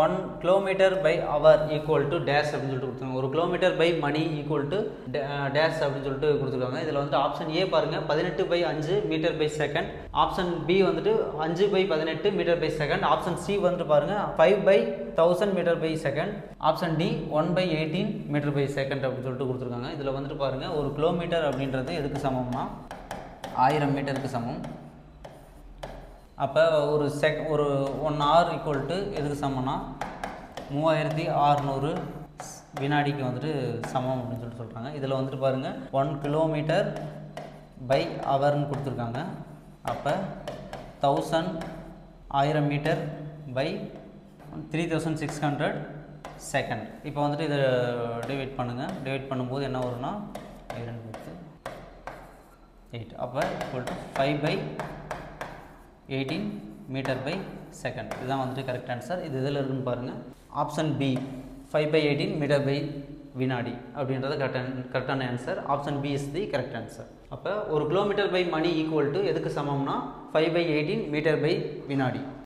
1 kilometer by hour equal to dash அப்படின்னு சொல்லிட்டு கொடுத்துருக்காங்க. ஒரு கிலோமீட்டர் பை மணி ஈக்குவல் டு டேஷ் அப்படின்னு சொல்லிட்டு கொடுத்துருக்காங்க. இதில் வந்துட்டு ஆப்ஷன் ஏ பாருங்கள் 18/5 metre per second, option B வந்துட்டு 5/18 metre per second, option C வந்துட்டு பாருங்கள் 5/1000 metre per second, option D 1/18 metre per second அப்படின்னு சொல்லிட்டு கொடுத்துருக்காங்க. இதில் வந்துட்டு பாருங்கள் ஒரு கிலோமீட்டர் அப்படின்றது எதுக்கு சமம்னா 1000 மீட்டருக்கு சமம். அப்போ ஒரு 1 hour ஈக்குவல் டு எதுக்கு சமம்னா 3600 வினாடிக்கு வந்துட்டு சமம் அப்படின்னு சொல்லிட்டு சொல்கிறாங்க. இதில் வந்துட்டு பாருங்கள் 1 கிலோமீட்டர் பை ஹவர்னு கொடுத்துருக்காங்க. அப்போ 1000 மீட்டர் பை 3600 செகண்ட். இப்போ வந்துட்டு இதை டிவைட் பண்ணுங்கள். டிவைட் பண்ணும்போது என்ன வரும்னா 8. அப்போ equal to 5/18 metre per second. இதுதான் வந்துட்டு கரெக்ட் ஆன்சர். இது இதில் இருக்குன்னு பாருங்கள். ஆப்ஷன் பி 5/18 மீட்டர் பை வினாடி அப்படின்றது கரெக்டான answer. Option B is the correct answer. அப்போ ஒரு கிலோமீட்டர் பை மணி ஈக்குவல் டு எதுக்கு சமம்னா 5/18 மீட்டர் பை வினாடி.